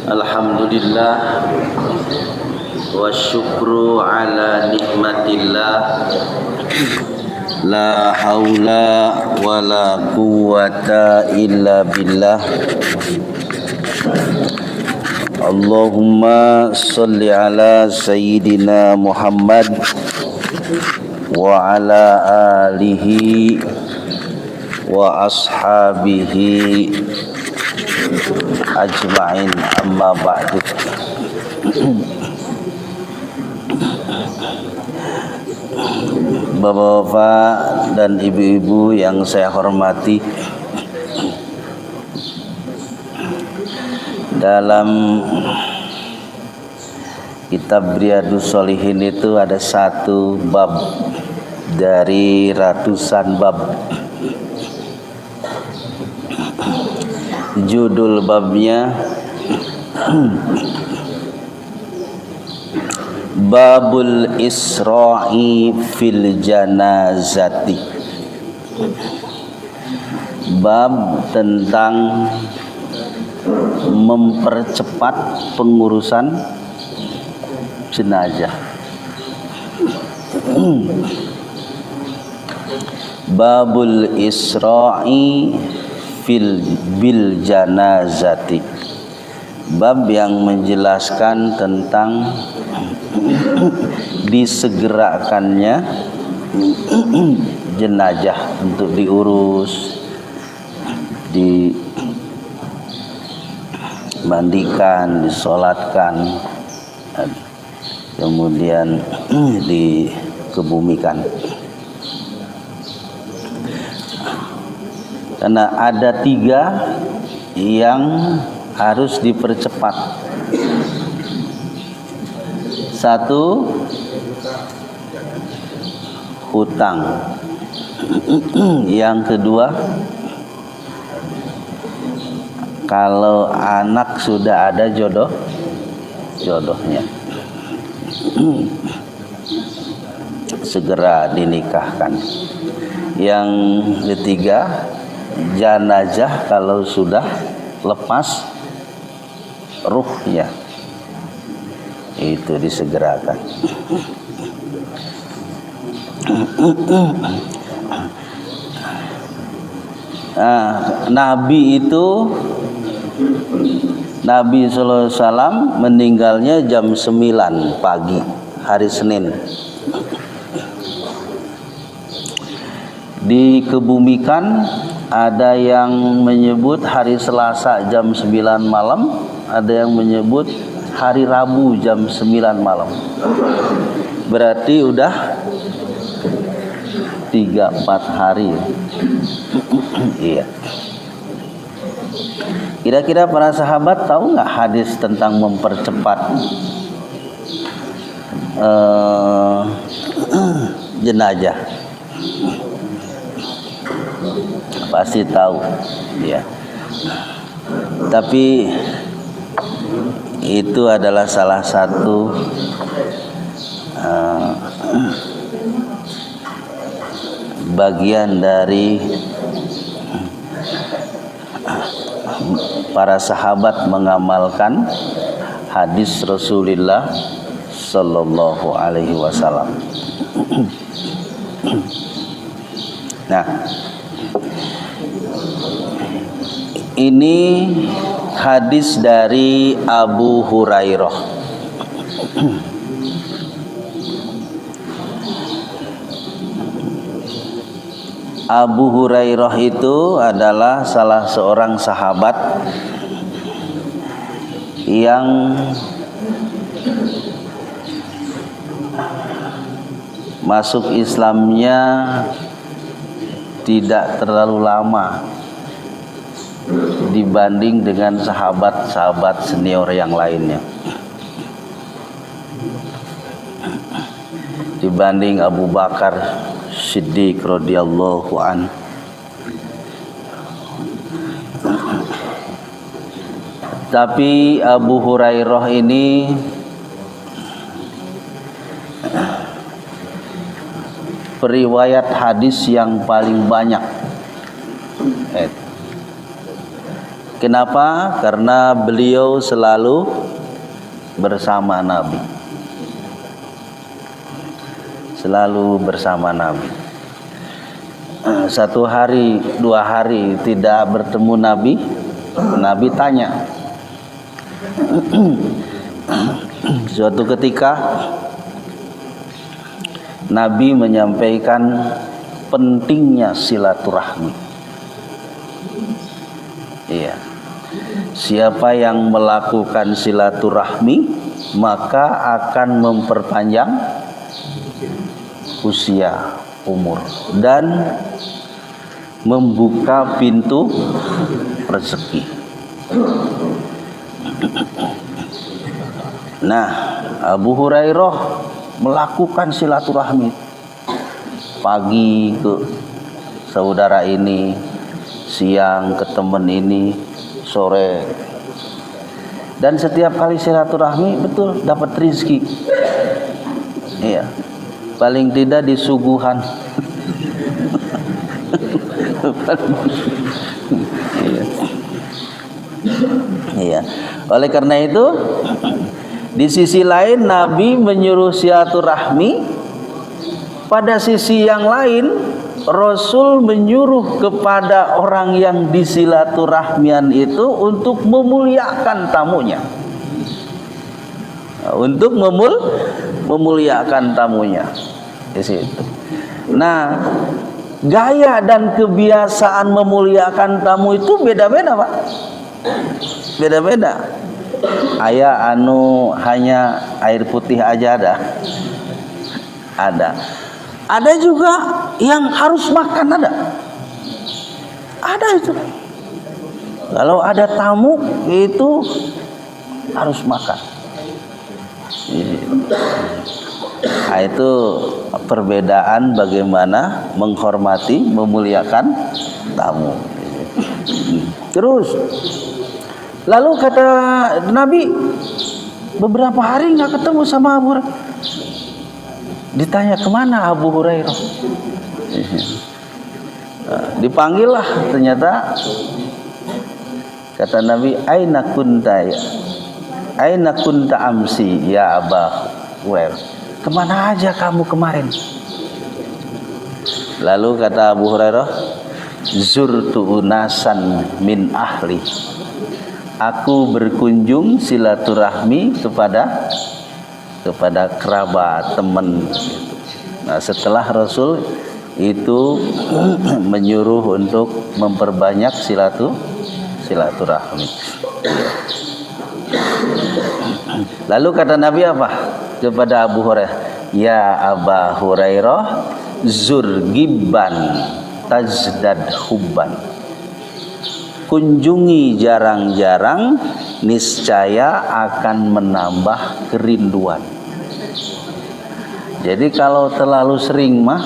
Alhamdulillah wa syukru ala nikmatillah. La haula wa la quwwata illa billah. Allahumma salli ala sayyidina Muhammad wa ala alihi wa ashabihi ajma'in, amma ba'du. Bapak-bapak dan ibu-ibu yang saya hormati, dalam kitab Riyadhus Shalihin itu ada satu bab dari ratusan bab. Judul babnya Babul Isra'i fil Janazati. Bab tentang mempercepat pengurusan jenazah. Babul Isra'i bil janazati. Bab yang menjelaskan tentang disegerakannya jenazah untuk diurus, dimandikan, disolatkan, kemudian dikebumikan. Karena ada 3 yang harus dipercepat. 1, hutang. Yang kedua, kalau anak sudah ada jodohnya, segera dinikahkan. Yang ketiga, jenazah kalau sudah lepas ruhnya, itu disegerakan. Nah, Nabi sallallahu alaihi wasallam meninggalnya jam 9 pagi hari Senin. Dikebumikan, ada yang menyebut hari Selasa jam 9 malam, ada yang menyebut hari Rabu jam 9 malam. Berarti udah 3-4 hari. Iya. Kira-kira para sahabat tahu nggak hadis tentang mempercepat jenazah? Pasti tahu, ya. Tapi itu adalah salah satu bagian dari para sahabat mengamalkan hadis Rasulullah sallallahu alaihi wasallam. Nah, ini hadis dari Abu Hurairah. Abu Hurairah itu adalah salah seorang sahabat yang masuk Islamnya tidak terlalu lama dibanding dengan sahabat-sahabat senior yang lainnya. Dibanding Abu Bakar Siddiq radhiyallahu an. Tapi Abu Hurairah ini periwayat hadis yang paling banyak. Kenapa? Karena beliau selalu bersama Nabi. Selalu bersama Nabi. Satu hari, 2 hari tidak bertemu Nabi, Nabi tanya. Suatu ketika Nabi menyampaikan pentingnya silaturahmi. Iya. Siapa yang melakukan silaturahmi maka akan memperpanjang usia, umur, dan membuka pintu rezeki. Nah, Abu Hurairah melakukan silaturahmi. Pagi ke saudara ini, siang ke teman ini, sore. Dan setiap kali silaturahmi betul dapat rezeki. Iya. Paling tidak di suguhan. Iya. Iya. Oleh karena itu, di sisi lain Nabi menyuruh silaturahmi. Pada sisi yang lain, Rasul menyuruh kepada orang yang disilaturahmian itu untuk memuliakan tamunya. Untuk memuliakan tamunya. Di situ. Nah, gaya dan kebiasaan memuliakan tamu itu beda-beda, Pak. Beda-beda. Ayah hanya air putih aja ada. Ada juga yang harus makan ada. Ada itu. Kalau ada tamu itu harus makan. Nah, itu perbedaan bagaimana menghormati, memuliakan tamu. Terus, lalu kata Nabi, beberapa hari nggak ketemu sama Abu Hurairah. Ditanya kemana Abu Hurairah? Dipanggillah, ternyata kata Nabi, Aina kunta amsi ya Abu Hurairah? Kemana aja kamu kemarin? Lalu kata Abu Hurairah, zurtu unasan min ahli. Aku berkunjung silaturahmi kepada kerabat, teman. Nah, setelah Rasul itu menyuruh untuk memperbanyak silaturahmi. Lalu kata Nabi apa kepada Abu Hurairah? Ya Abu Hurairah, zur gibban tazdad hubban. Kunjungi jarang-jarang, niscaya akan menambah kerinduan. Jadi kalau terlalu sering mah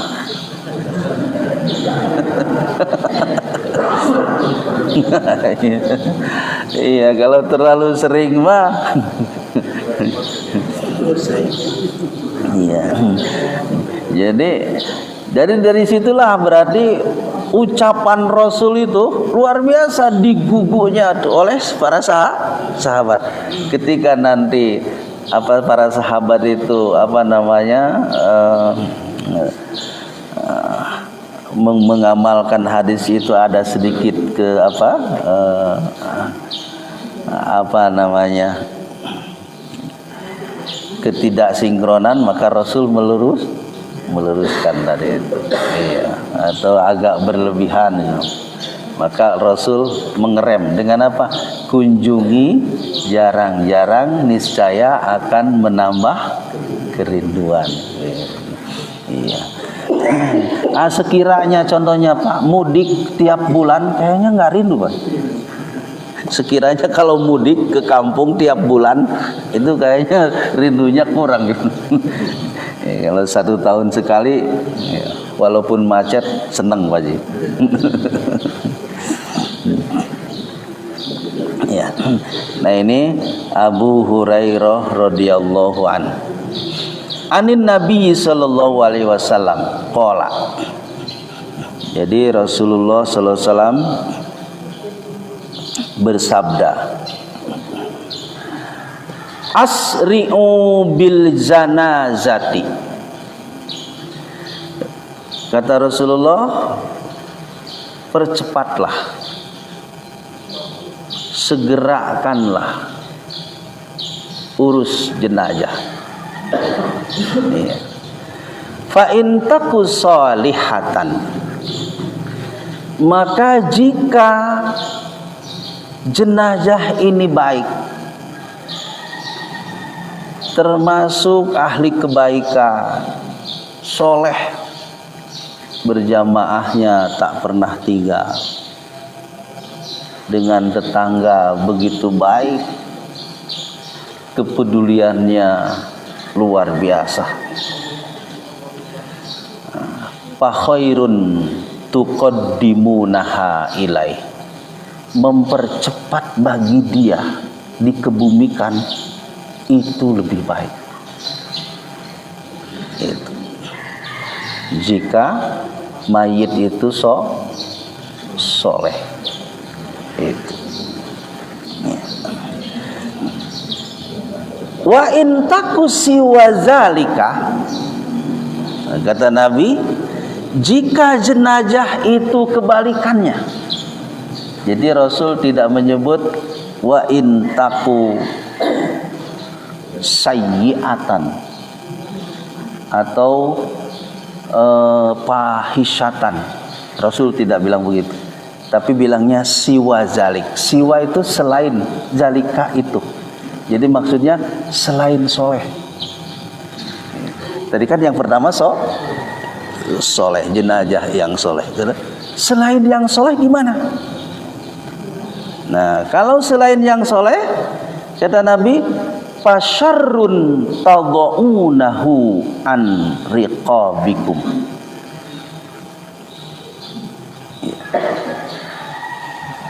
iya, kalau terlalu sering mah iya. Jadi dari situlah berarti ucapan Rasul itu luar biasa diguguhnya oleh para sahabat. Ketika nanti para sahabat itu mengamalkan hadis itu ada sedikit ketidaksinkronan, maka Rasul meluruskan tadi itu. Iya, atau agak berlebihan ya. Maka Rasul mengerem dengan apa? Kunjungi jarang-jarang, niscaya akan menambah kerinduan. Iya. Sekiranya contohnya Pak mudik tiap bulan, kayaknya nggak rindu Pak. Sekiranya kalau mudik ke kampung tiap bulan, itu kayaknya rindunya kurang gitu. Ya, kalau 1 tahun sekali, ya, walaupun macet seneng Pak Ji. Ya. Nah ini Abu Hurairah radhiyallahu an. Anin Nabi sallallahu alaihi wasallam qala. Jadi Rasulullah sallallahu alaihi wasallam bersabda, asri'u bil janazati. Kata Rasulullah, percepatlah, segerakanlah urus jenazah. Fa in taku salihatan, maka jika jenazah ini baik, termasuk ahli kebaikan, soleh, berjamaahnya tak pernah tinggal, dengan tetangga begitu baik, kepeduliannya luar biasa. Fa khairun tuqaddimunaha ilai, mempercepat bagi dia dikebumikan itu lebih baik. Itu. Jika mayit itu soleh. Itu. Wa in taku siwa zalika, kata Nabi, jika jenazah itu kebalikannya. Jadi Rasul tidak menyebut wa in taku sayyi'atan atau fahisyatan. Rasul tidak bilang begitu, tapi bilangnya siwa zalik. Siwa itu selain, zalika itu. Jadi maksudnya selain soleh. Tadi kan yang pertama soleh, jenazah yang soleh. Selain yang soleh gimana? Nah, kalau selain yang soleh, kata Nabi, fasyarrun tadaunahu an riqabikum.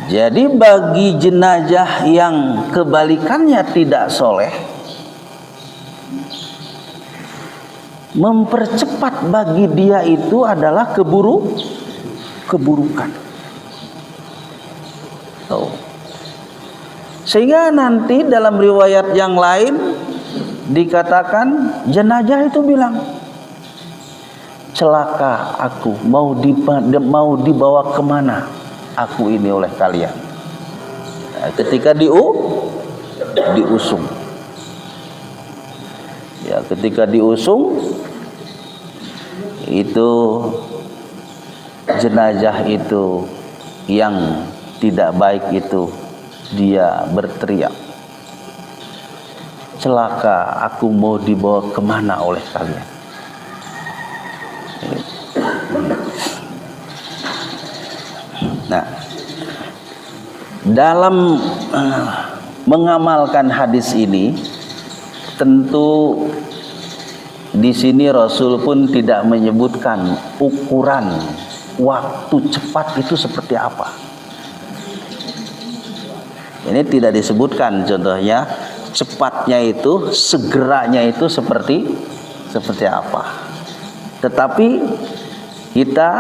Jadi bagi jenazah yang kebalikannya tidak soleh, mempercepat bagi dia itu adalah keburukan. Sehingga nanti dalam riwayat yang lain dikatakan jenazah itu bilang, celaka aku, mau dibawa kemana aku ini oleh kalian. Nah, ketika diusung, ya ketika diusung itu jenazah itu yang tidak baik itu dia berteriak, celaka aku, mau dibawa kemana oleh kalian. Nah, dalam mengamalkan hadis ini, tentu di sini Rasul pun tidak menyebutkan ukuran waktu cepat itu seperti apa. Ini tidak disebutkan, contohnya cepatnya itu, segeranya itu seperti apa. Tetapi kita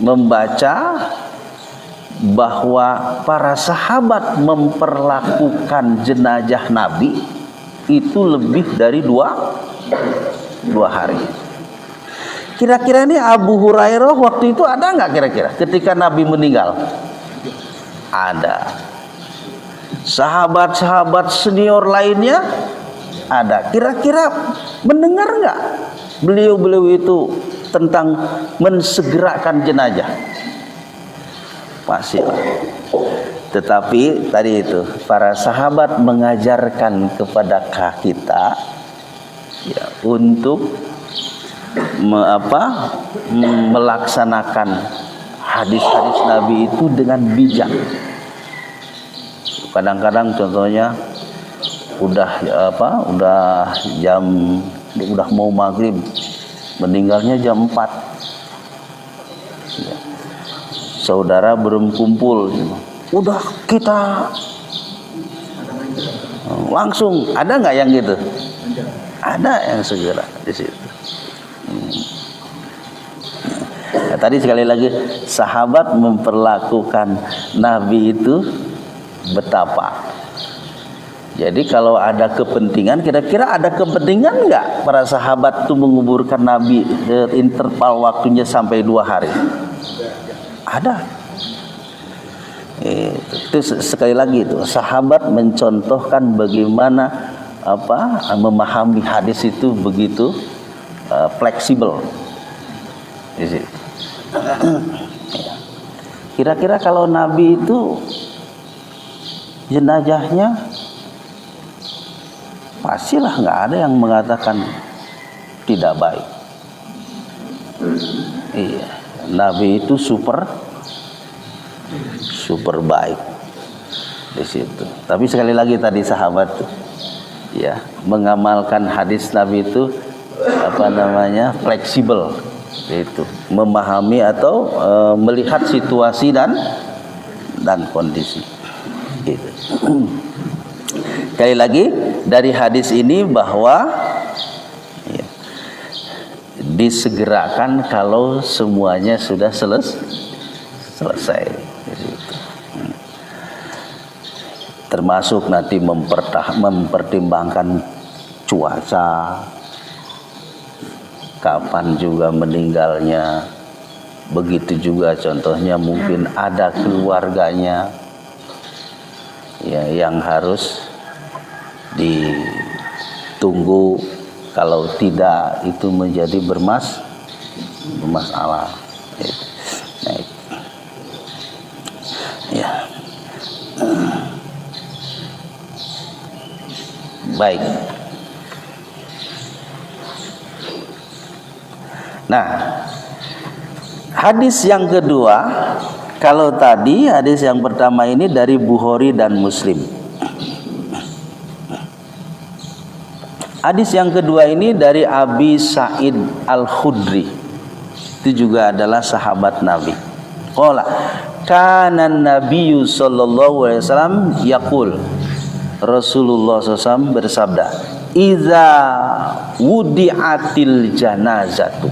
membaca bahwa para sahabat memperlakukan jenazah Nabi itu lebih dari dua hari. Kira-kira ini Abu Hurairah waktu itu ada nggak kira-kira ketika Nabi meninggal? Ada. Sahabat-sahabat senior lainnya ada. Kira-kira mendengar nggak beliau-beliau itu tentang mensegerakan jenazah? Pasti. Tetapi tadi itu para sahabat mengajarkan kepada kita ya, untuk melaksanakan hadis-hadis Nabi itu dengan bijak. Kadang-kadang contohnya udah mau maghrib, meninggalnya jam 4. Ya. Saudara belum kumpul, udah kita langsung, ada nggak yang gitu? Ada yang segera di situ. tadi sekali lagi sahabat memperlakukan Nabi itu betapa. Jadi kalau ada kepentingan, kira-kira ada kepentingan nggak para sahabat itu menguburkan Nabi interval waktunya sampai 2 hari? Ada. Itu sekali lagi itu sahabat mencontohkan bagaimana memahami hadis itu begitu fleksibel. Kira-kira kalau Nabi itu jenazahnya pastilah nggak ada yang mengatakan tidak baik. Iya, Nabi itu super baik di situ. Tapi sekali lagi tadi sahabat tuh, ya, mengamalkan hadis Nabi itu fleksibel, itu memahami atau melihat situasi dan kondisi. Gitu. Sekali lagi dari hadis ini bahwa ya, disegerakan kalau semuanya sudah selesai. Gitu. Termasuk nanti mempertimbangkan cuaca, kapan juga meninggalnya, begitu juga contohnya mungkin ada keluarganya ya yang harus ditunggu, kalau tidak itu menjadi bermasalah. Nah, ya. Baik. Nah, hadis yang kedua, kalau tadi hadis yang pertama ini dari Bukhari dan Muslim. Hadis yang kedua ini dari Abi Sa'id Al-Khudri. Itu juga adalah sahabat Nabi. Qala kana Nabiyyu sallallahu alaihi wasallam yaqul. Rasulullah SAW bersabda, "Idza wudi'atil janazatu."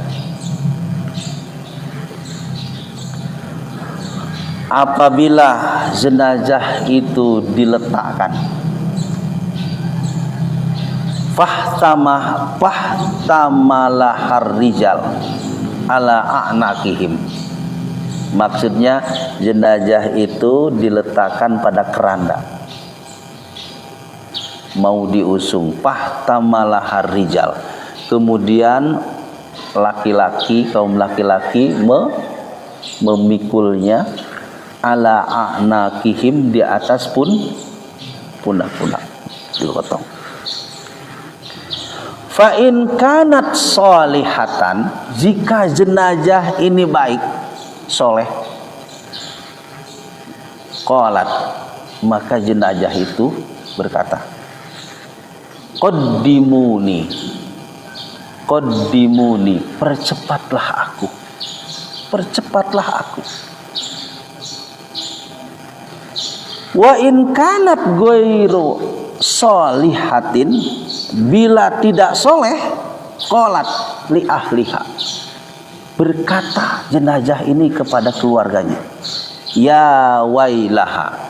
Apabila jenazah itu diletakkan, fahtamalah harrijal ala a'naqihim. Maksudnya jenazah itu diletakkan pada keranda, mau diusung. Fahtamalah harrijal, kemudian kaum laki-laki memikulnya ala a'naqihim, di atas pundak-pundak dipotong. Fa in kanat sholihatan, jika jenazah ini baik, soleh, qalat, maka jenazah itu berkata, qaddimuni, percepatlah aku. Wa in kanat ghairu sholihatin, bila tidak soleh, qalat li ahliha, berkata jenazah ini kepada keluarganya, ya wailaha,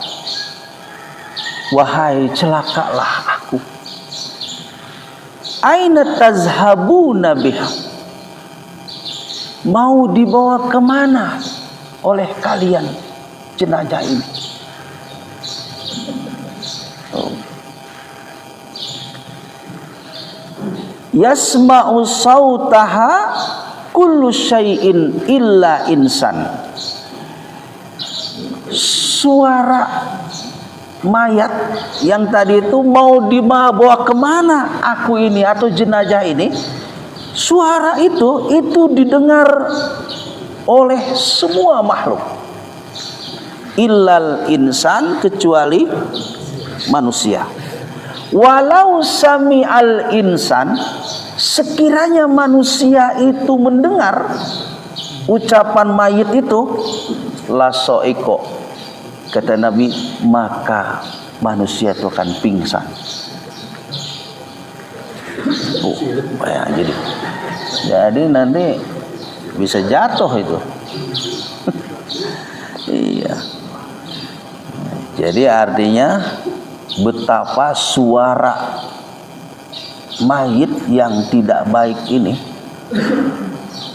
wahai celakalah aku. Aina tazhabuna biha, mau dibawa kemana oleh kalian jenazah ini? Yasma'u sautaha kullu syai'in illa insan. Suara mayat yang tadi itu mau dibawa kemana aku ini atau jenazah ini, suara itu didengar oleh semua makhluk, illal insan, kecuali manusia. Walau sami'al insan, sekiranya manusia itu mendengar ucapan mayit itu, lasoiko, kata Nabi, maka manusia itu akan pingsan. Ya, jadi nanti bisa jatuh itu. Jadi artinya betapa suara mayit yang tidak baik ini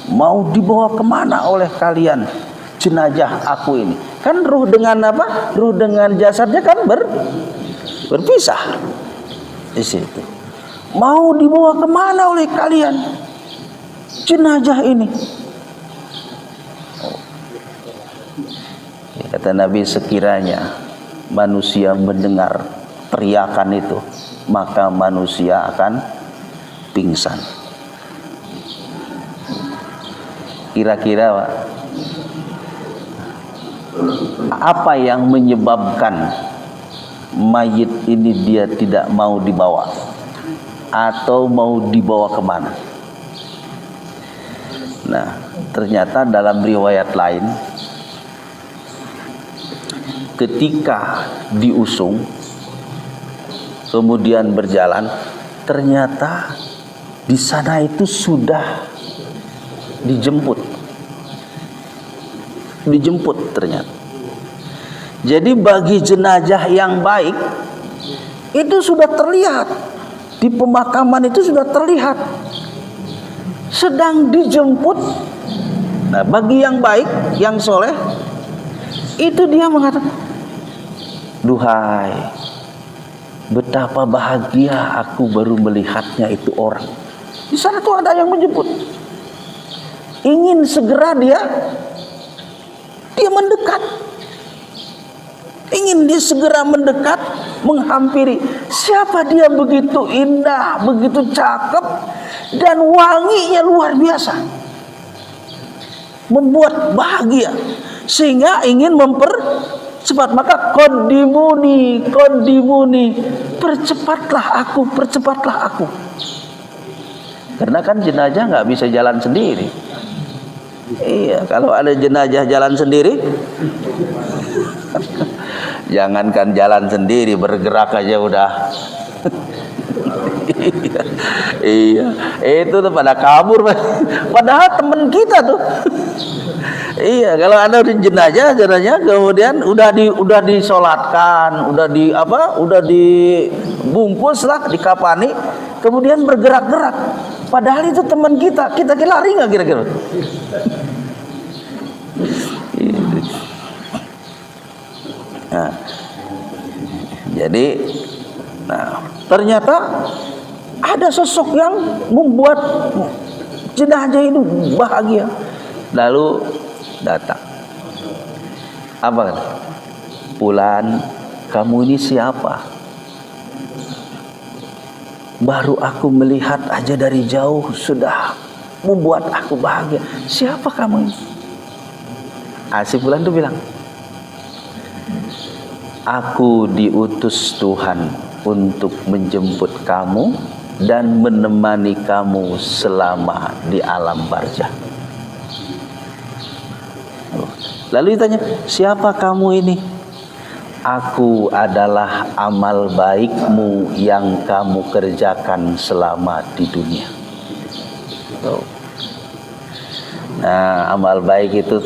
mau dibawa kemana oleh kalian jenazah aku ini. Kan ruh dengan apa? Ruh dengan jasadnya kan berpisah di situ. Mau dibawa kemana oleh kalian jenazah ini? Kata Nabi, sekiranya manusia mendengar teriakan itu, maka manusia akan pingsan. Kira-kira apa yang menyebabkan mayit ini dia tidak mau dibawa atau mau dibawa kemana? Nah, ternyata dalam riwayat lain, ketika diusung kemudian berjalan, ternyata di sana itu sudah dijemput ternyata. Jadi bagi jenazah yang baik itu sudah terlihat di pemakaman, itu sudah terlihat sedang dijemput. Nah, bagi yang baik, yang soleh, itu dia mengatakan, duhai, betapa bahagia aku baru melihatnya itu orang. Di sana tuh ada yang menjemput. Ingin segera dia mendekat. Ingin dia segera mendekat, menghampiri. Siapa dia begitu indah, begitu cakep, dan wanginya luar biasa. Membuat bahagia. Sehingga ingin mempercepat. Maka qadimuni, percepatlah aku. Karena kan jenazah nggak bisa jalan sendiri. Iya, kalau ada jenazah jalan sendiri, jangankan jalan sendiri, bergerak aja udah. Iya, itu tuh pada kabur. Padahal teman kita tuh. Iya, kalau ada jenazah kemudian udah disolatkan, udah dibungkus lah, dikapani, kemudian bergerak-gerak. Padahal itu teman kita lari nggak kira-kira? Nah, jadi, ternyata ada sosok yang membuat jenazah itu bahagia. Lalu datang. Apa kan? Fulan, kamu ini siapa? Baru aku melihat aja dari jauh sudah membuat aku bahagia. Siapa kamu ini? Si Fulan itu bilang, aku diutus Tuhan untuk menjemput kamu dan menemani kamu selama di alam barzah. Lalu ditanya, siapa kamu ini? Aku adalah amal baikmu yang kamu kerjakan selama di dunia. Nah, amal baik itu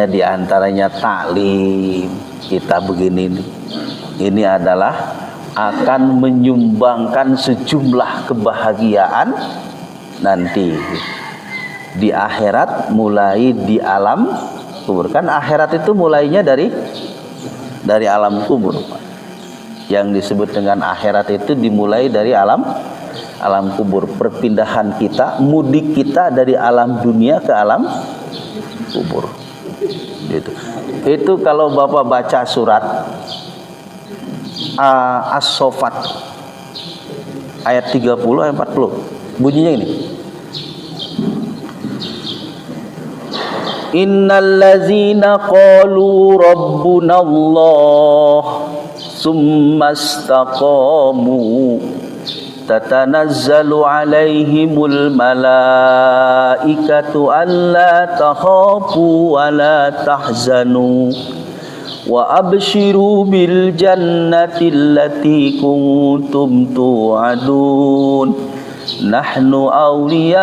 di antaranya taklim. Kita begini nih. Ini adalah akan menyumbangkan sejumlah kebahagiaan nanti di akhirat, mulai di alam kubur. Kan akhirat itu mulainya dari alam kubur. Yang disebut dengan akhirat itu dimulai dari alam kubur. Perpindahan kita, mudik kita dari alam dunia ke alam kubur. Gitu. Itu kalau Bapak baca surat As-Saffat ayat 30 ayat 40. Bunyinya ini. Innal ladzina qalu rabbuna Allah summa istaqamu tatanazzalu alaihimul malaikatu alla takhafu wa la tahzanu wa abshiru bil jannati allati kuntum tu'adun nahnu awliyaukum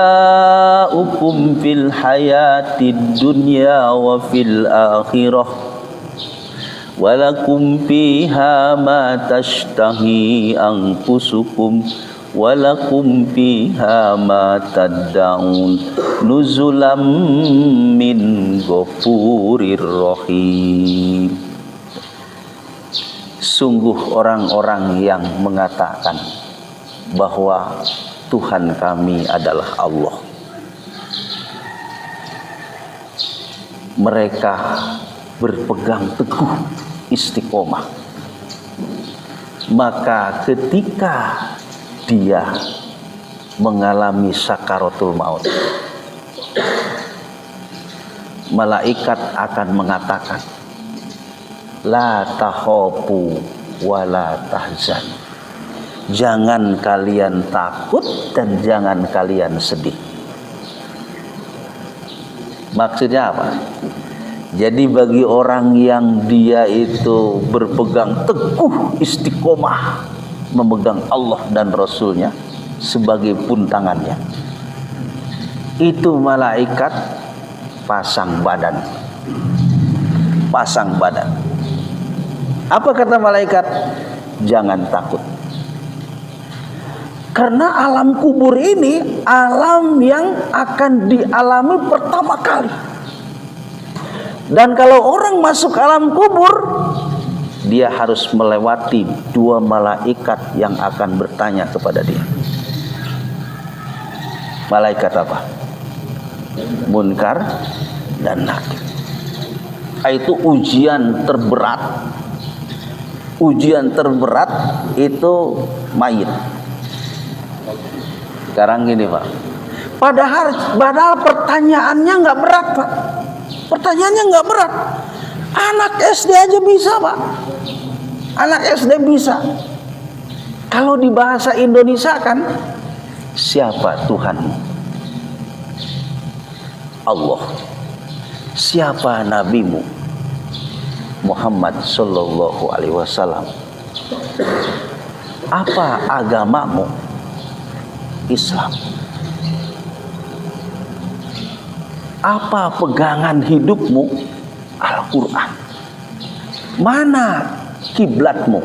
fil hayatid dunya wa fil akhirah walakum fiha ma tashtahi anfusukum walakum fiha ma tad'un nuzulam min ghafurir rahim. Sungguh orang-orang yang mengatakan bahwa Tuhan kami adalah Allah, mereka berpegang teguh istiqomah, maka ketika dia mengalami sakaratul maut, malaikat akan mengatakan, la takhafu wa la tahzan. Jangan kalian takut dan jangan kalian sedih. Maksudnya apa? Jadi bagi orang yang dia itu berpegang teguh istiqomah, memegang Allah dan Rasulnya sebagai puntangannya, itu malaikat pasang badan. Pasang badan. Apa kata malaikat? Jangan takut. Karena alam kubur ini alam yang akan dialami pertama kali. Dan kalau orang masuk alam kubur, dia harus melewati dua malaikat yang akan bertanya kepada dia. Malaikat apa? Munkar dan Nakir. Itu ujian terberat. Ujian terberat itu mayit. Sekarang gini Pak, padahal pertanyaannya nggak berat Pak. Pertanyaannya nggak berat. Anak SD aja bisa Pak. Anak SD bisa. Kalau di bahasa Indonesia kan, siapa Tuhanmu? Allah. Siapa nabimu? Muhammad sallallahu alaihi wasallam. Apa agamamu? Islam. Apa pegangan hidupmu? Al-Quran. Mana kiblatmu?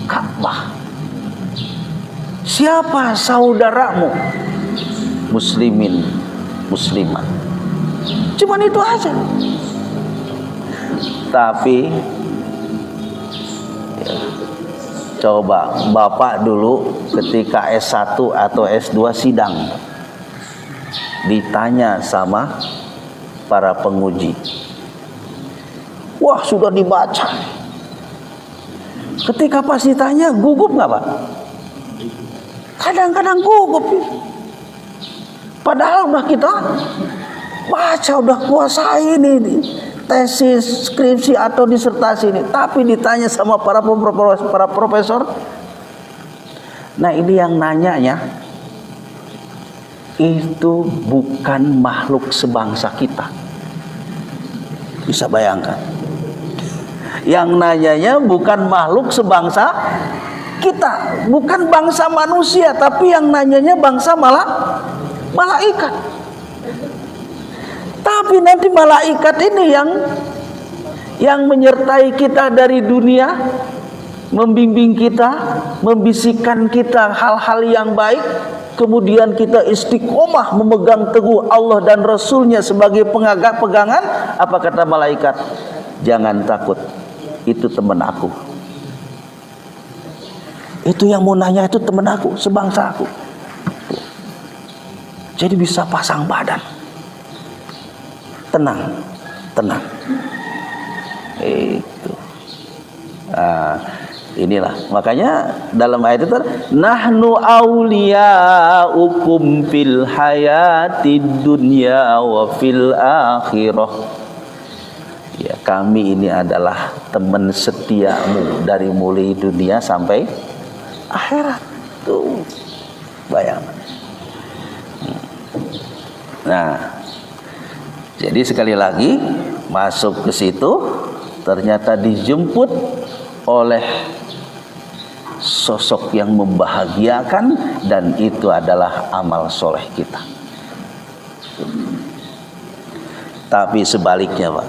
Ka'bah. Siapa saudaramu? Muslimin, muslimat. Cuman itu aja. Tapi coba Bapak dulu ketika S1 atau S2 sidang, ditanya sama para penguji. Wah, sudah dibaca. Ketika pas ditanya, gugup nggak Pak? Kadang-kadang gugup. Padahal udah kita baca, udah kuasai ini tesis, skripsi atau disertasi ini, tapi ditanya sama para profesor. Nah, ini yang nanyanya itu bukan makhluk sebangsa kita. Bisa bayangkan? Yang nanyanya bukan makhluk sebangsa kita, bukan bangsa manusia, tapi yang nanyanya bangsa malaikat. Tapi nanti malaikat ini yang menyertai kita dari dunia, membimbing kita, membisikkan kita hal-hal yang baik, kemudian kita istiqomah memegang teguh Allah dan Rasulnya sebagai pegangan. Apa kata malaikat? Jangan takut, itu teman aku. Itu yang mau nanya itu teman aku, sebangsa aku. Jadi bisa pasang badan. Tenang. Itu. Nah, inilah makanya dalam ayat itu, nahnu awliyaukum fil hayatid dunya wa fil akhirah. Ya, kami ini adalah teman setiamu dari mulai dunia sampai akhirat. Tuh, bayangkan. Nah, jadi sekali lagi masuk ke situ, ternyata dijemput oleh sosok yang membahagiakan, dan itu adalah amal soleh kita. Tapi sebaliknya Pak,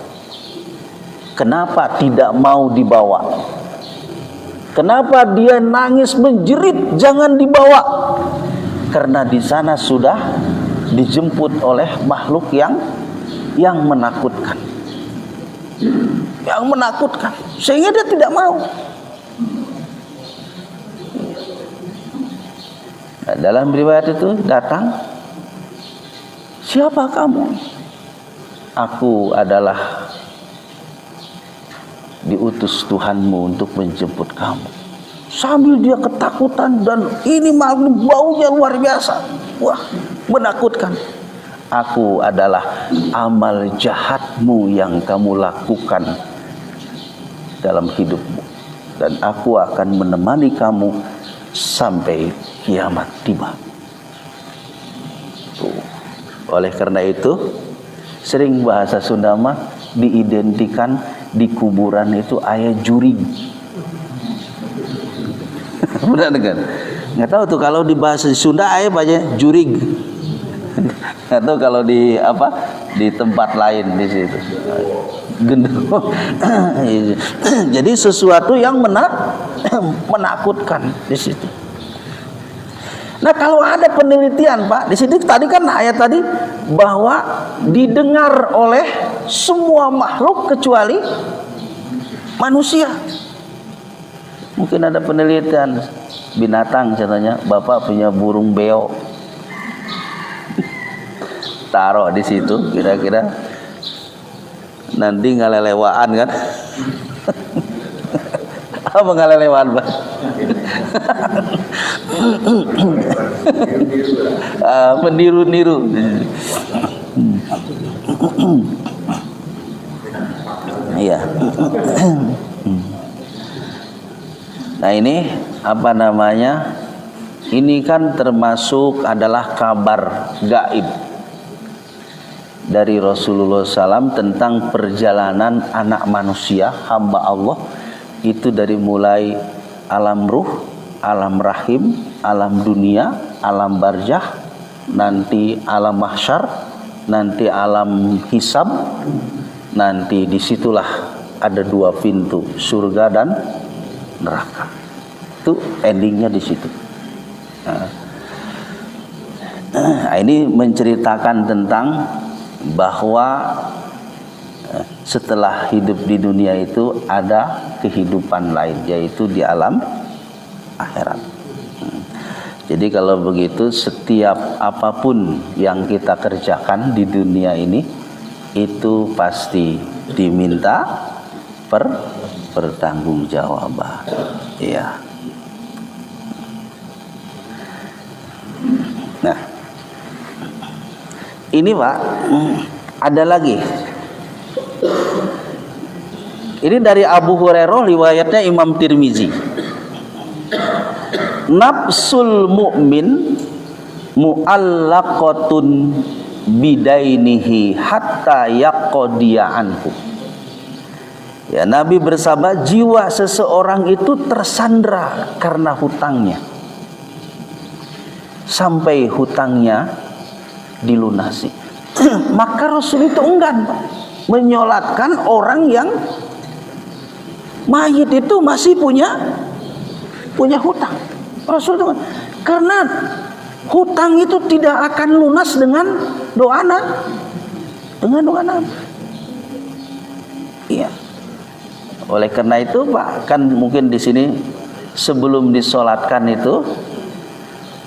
Kenapa tidak mau dibawa? Kenapa dia nangis menjerit jangan dibawa? Karena di sana sudah dijemput oleh makhluk yang menakutkan. Yang menakutkan. Sehingga dia tidak mau. Nah, dalam riwayat itu datang, siapa kamu? Aku adalah diutus Tuhanmu untuk menjemput kamu. Sambil dia ketakutan dan ini makhluk baunya luar biasa. Wah, menakutkan. Aku adalah amal jahatmu yang kamu lakukan dalam hidupmu. Dan aku akan menemani kamu sampai kiamat tiba. Oleh karena itu, sering bahasa Sunda mah diidentikan di kuburan itu ayah jurig. Benar kan? Nggak tahu tuh kalau di bahasa Sunda ayah banyak jurig. Nggak tahu kalau di di tempat lain di situ. Jadi sesuatu yang menakutkan di situ. Nah, kalau ada penelitian, Pak, di sini tadi kan ayat tadi bahwa didengar oleh semua makhluk kecuali manusia. Mungkin ada penelitian binatang, contohnya Bapak punya burung beo, taruh di situ, kira-kira nanti ngalelewaan kan? Apa ngalelewaan, Pak? Meniru-niru. Iya. Nah, ini apa namanya? Ini kan termasuk adalah kabar gaib dari Rasulullah SAW tentang perjalanan anak manusia, hamba Allah, itu dari mulai alam ruh, alam rahim, alam dunia, alam barzah, nanti alam mahsyar, nanti alam hisab, nanti disitulah ada dua pintu, surga dan neraka. Itu endingnya di situ. Nah, ini menceritakan tentang bahwa setelah hidup di dunia itu ada kehidupan lain, yaitu di alam akhirat. Jadi kalau begitu, setiap apapun yang kita kerjakan di dunia ini itu pasti diminta pertanggungjawaban. Iya. Nah, ini Pak, ada lagi. Ini dari Abu Hurairah, riwayatnya Imam Tirmizi. Nafsul mu'min mu'allaqatun bidainihi hatta yaqdiya anhu. Ya, Nabi bersabda, jiwa seseorang itu tersandra karena hutangnya sampai hutangnya dilunasi. Maka Rasul itu enggan menyolatkan orang yang mayit itu masih punya hutang. Rasul itu karena hutang itu tidak akan lunas dengan doa Nabi. Iya. Oleh karena itu, Pak, kan mungkin di sini sebelum disolatkan itu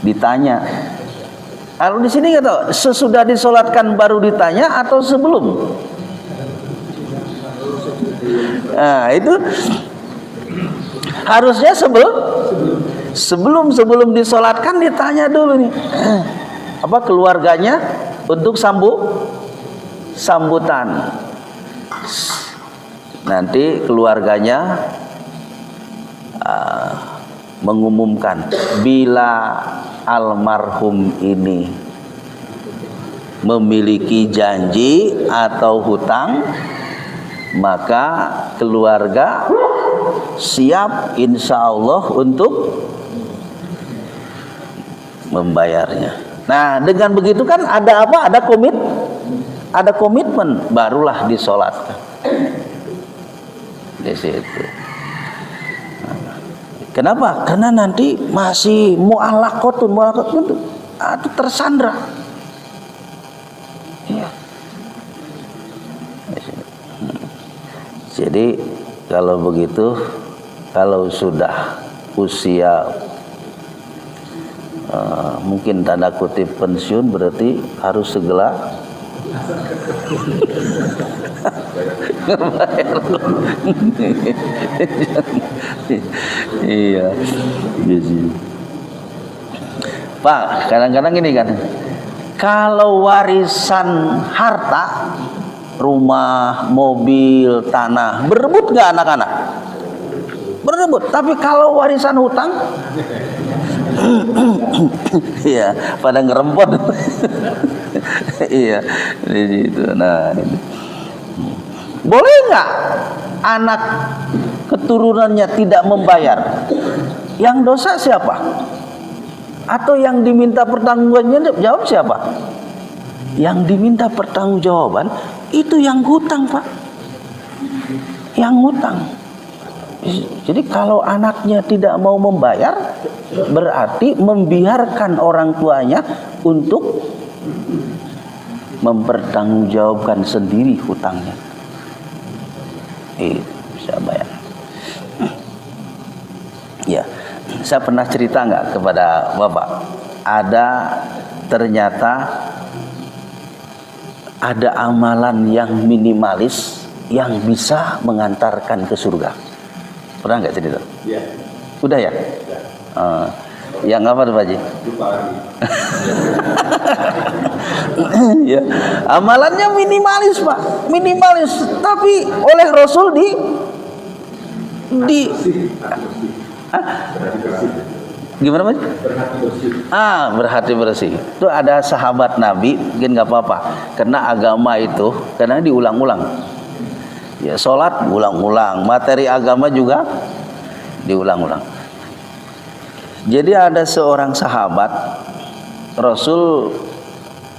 ditanya. Kalau di sini nggak tahu, sesudah disolatkan baru ditanya atau sebelum? Nah, itu harusnya sebelum disolatkan ditanya dulu nih, apa keluarganya untuk sambutan. Nanti keluarganya mengumumkan bila almarhum ini memiliki janji atau hutang, maka keluarga siap insya Allah untuk membayarnya. Nah, dengan begitu kan ada apa? Ada komitmen, barulah disolatkan. di situ. Kenapa? Karena nanti masih mu'allaqatun atau tersandra. Iya. Jadi kalau begitu, kalau sudah usia mungkin tanda kutip pensiun, berarti harus segera iya. Pak, kadang-kadang ini kan, kalau warisan harta, rumah, mobil, tanah, berebut nggak anak-anak? Berebut. Tapi kalau warisan hutang, iya, pada ngerempot. Iya, di situ. Nah, ini. Boleh nggak anak keturunannya tidak membayar? Yang dosa siapa? Atau yang diminta pertanggungjawabannya jawab siapa? Yang diminta pertanggungjawaban itu yang hutang, Pak. Yang hutang. Jadi kalau anaknya tidak mau membayar, berarti membiarkan orang tuanya untuk mempertanggungjawabkan sendiri hutangnya. Bisa bayar. Ya, saya pernah cerita nggak kepada Bapak? Ternyata ada amalan yang minimalis yang bisa mengantarkan ke surga. Pernah nggak cerita? Ya. Udah ya? Yang apa tuh Pak Haji? Ya. Amalannya minimalis Pak, minimalis. Tapi oleh Rasul gimana Pak? Berhati bersih. Itu ada sahabat Nabi, mungkin nggak apa-apa. Karena agama itu kadang diulang-ulang. Ya, sholat ulang-ulang, materi agama juga diulang-ulang. Jadi ada seorang sahabat, Rasul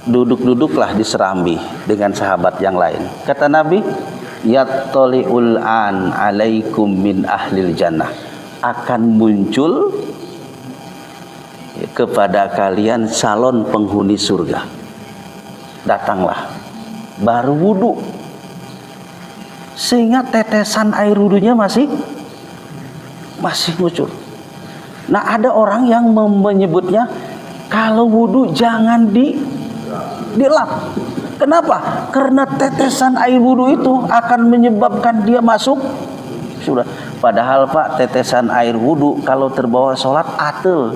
duduk-duduklah di serambi dengan sahabat yang lain. Kata Nabi, yattali'ul an alaikum min ahlil jannah. Akan muncul kepada kalian calon penghuni surga. Datanglah, baru wudu. Sehingga tetesan air wudunya masih muncul. Nah, ada orang yang menyebutnya kalau wudu jangan dilap. Kenapa? Karena tetesan air wudu itu akan menyebabkan dia masuk surga. Padahal Pak, tetesan air wudu kalau terbawa sholat atel.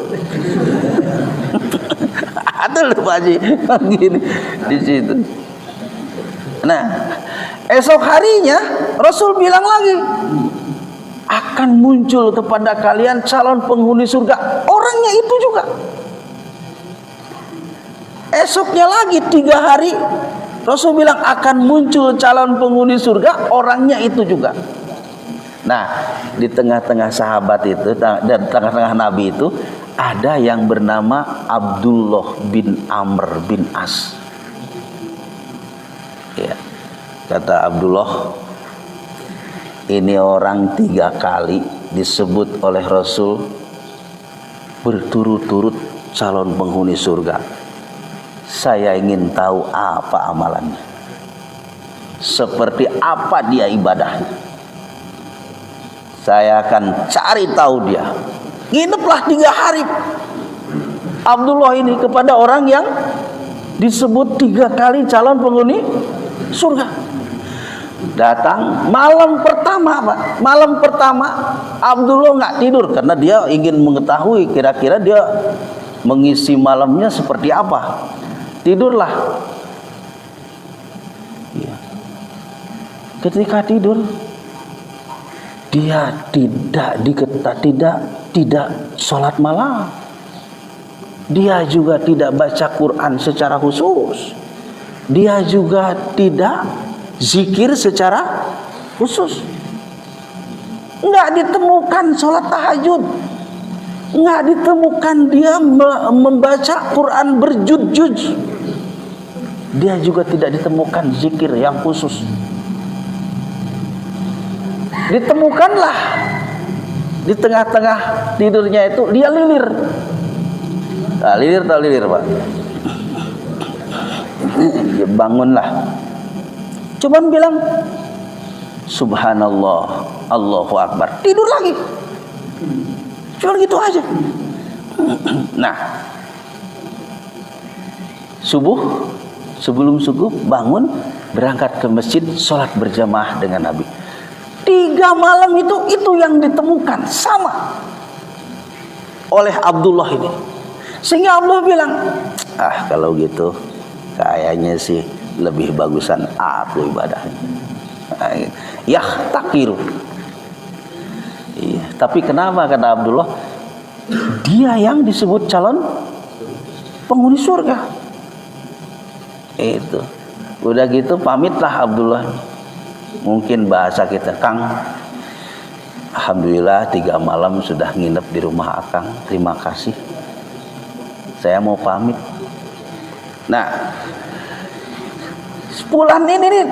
Atel Pak Haji. Gini di situ. Nah, esok harinya Rasul bilang lagi, akan muncul kepada kalian calon penghuni surga. Orangnya itu juga. Esoknya lagi 3 hari Rasul bilang akan muncul calon penghuni surga. Orangnya itu juga. Nah, di tengah-tengah sahabat itu dan tengah-tengah Nabi itu ada yang bernama Abdullah bin Amr bin As. Ya, kata Abdullah, ini orang 3 kali disebut oleh Rasul berturut-turut calon penghuni surga. Saya ingin tahu apa amalannya, seperti apa dia ibadahnya. Saya akan cari tahu dia. Ngineplah 3 hari Abdullah ini kepada orang yang disebut 3 kali calon penghuni surga. Datang malam pertama Pak. Malam pertama Abdullah nggak tidur karena dia ingin mengetahui kira-kira dia mengisi malamnya seperti apa. Tidurlah. Ya. Ketika tidur dia tidak sholat malam. Dia juga tidak baca Quran secara khusus. Dia juga tidak zikir secara khusus. Enggak ditemukan sholat tahajud. Enggak ditemukan dia membaca Quran berjuz-juz. Dia juga tidak ditemukan zikir yang khusus. Ditemukanlah di tengah-tengah tidurnya itu dia lilir. Nah, lilir tahu lilir, Pak? Dia bangunlah. Cuman bilang subhanallah, Allahu akbar. Tidur lagi. Cuman gitu aja. Nah, subuh, sebelum subuh bangun, berangkat ke masjid, sholat berjamaah dengan Nabi. 3 malam itu yang ditemukan sama oleh Abdullah ini. Sehingga Abdullah bilang, kalau gitu kayaknya sih lebih bagusan aku ibadahnya. Yahtakiru. Iya, tapi kenapa kata Abdullah? Dia yang disebut calon penghuni surga. Itu. Udah gitu pamitlah Abdullah. Mungkin bahasa kita, Kang, alhamdulillah 3 malam sudah nginep di rumah Akang. Terima kasih. Saya mau pamit. Nah, sebulan ini nih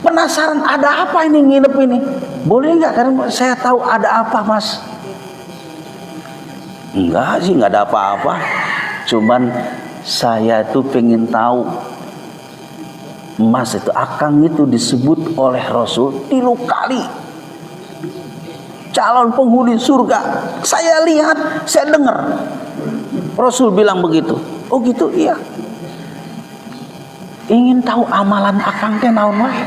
penasaran ada apa ini nginep ini. Boleh nggak? Karena saya tahu ada apa, Mas. Enggak sih, nggak ada apa-apa. Cuman saya tuh pengen tahu, Mas itu Akang itu disebut oleh Rasul 3 kali calon penghuni surga. Saya lihat, saya dengar Rasul bilang begitu. Oh gitu, iya. Ingin tahu amalan Akang teh naon wae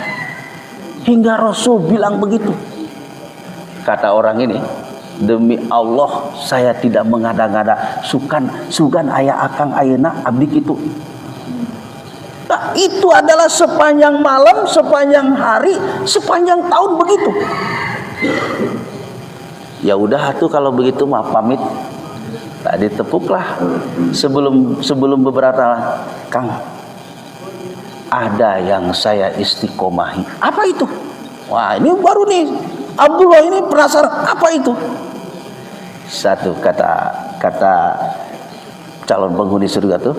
hingga Rasul bilang begitu. Kata orang ini, demi Allah saya tidak mengada-ngada, sugan aya Akang ayeuna abdi kitu. Nah, itu adalah sepanjang malam, sepanjang hari, sepanjang tahun begitu. Ya udah tuh kalau begitu mah pamit. Tadi tepuklah sebelum beberapa, Kang, ada yang saya istiqomahi. Apa itu? Wah, ini baru nih Abdullah ini penasaran, apa itu? Satu kata calon penghuni surga tuh,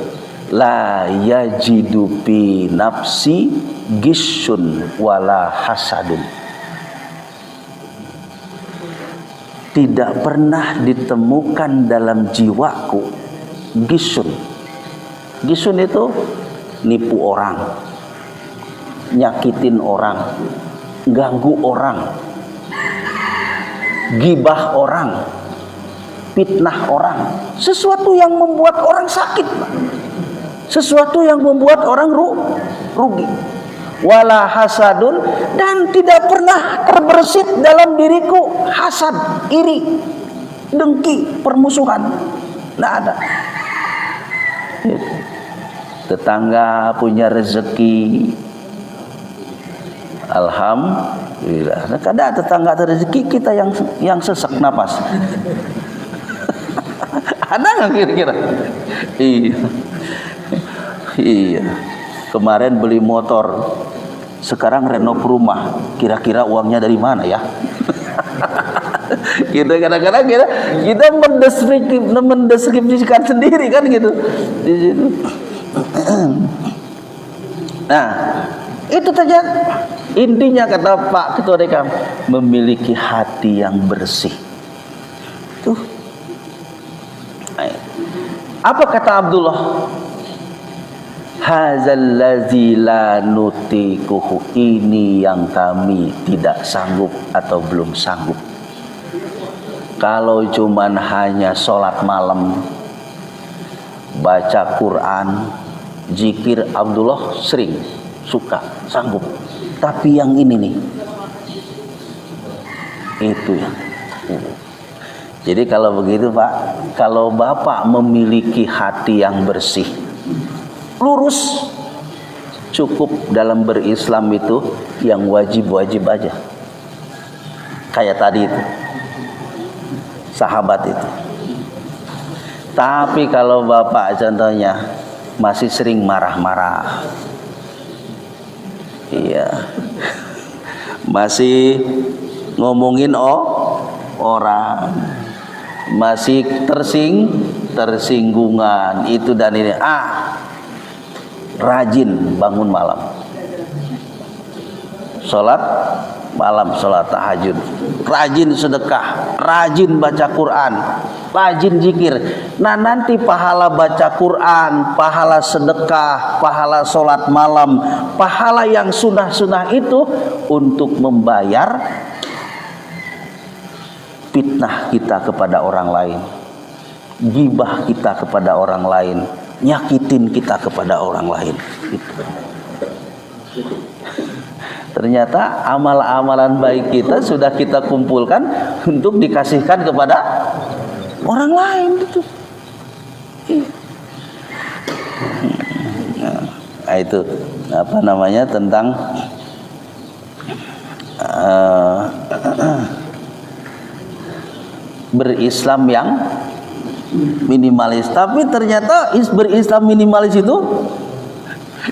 la yajidu bi nafsi gisyun wala hasadun. Tidak pernah ditemukan dalam jiwaku gisyun. Gisyun itu nipu orang, nyakitin orang, ganggu orang, gibah orang, fitnah orang, sesuatu yang membuat orang sakit, sesuatu yang membuat orang rugi. Wala hasadun, dan tidak pernah terbersit dalam diriku hasad, iri, dengki, permusuhan. Tidak ada. Tetangga punya rezeki, alhamdulillah. Kadang tetangga ada rezeki, kita yang sesak napas. Ada nggak kira-kira? Iya. Kemarin beli motor, sekarang renov rumah. Kira-kira uangnya dari mana ya? Kita kadang-kadang kita mendeskripsikan sendiri kan gitu. Di situ. Nah, itu saja intinya kata Pak Ketua Dekam, memiliki hati yang bersih. Tuh. Apa kata Abdullah? Hazal ladzi la nutikuhu, ini yang kami tidak sanggup atau belum sanggup. Kalau cuman hanya sholat malam, baca Quran, zikir, Abdullah sering, suka, sanggup. Tapi yang ini nih, itu ya. Jadi kalau begitu Pak, kalau Bapak memiliki hati yang bersih, lurus, cukup dalam berislam itu yang wajib-wajib aja. Kayak tadi itu, sahabat itu. Tapi kalau Bapak contohnya masih sering marah-marah, iya, masih ngomongin orang, masih tersinggungan itu dan ini, rajin bangun malam, sholat malam sholat tahajud, rajin sedekah, rajin baca Quran, rajin zikir. Nah nanti pahala baca Quran, pahala sedekah, pahala sholat malam, pahala yang sunnah-sunnah itu untuk membayar fitnah kita kepada orang lain, gibah kita kepada orang lain, nyakitin kita kepada orang lain. Gitu. Ternyata amal-amalan baik kita sudah kita kumpulkan untuk dikasihkan kepada orang lain itu. Nah, itu apa namanya tentang berislam yang minimalis. Tapi ternyata berislam minimalis itu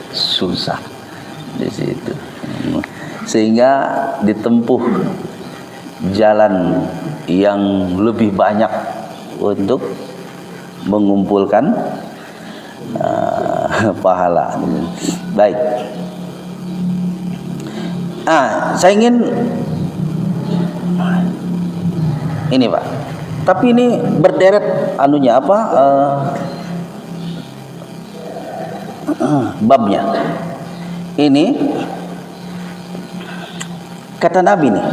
susah di situ. Sehingga ditempuh jalan yang lebih banyak untuk mengumpulkan pahala. Baik. Saya ingin ini Pak. Tapi ini berderet anunya apa? Babnya. Ini kata Nabi nih.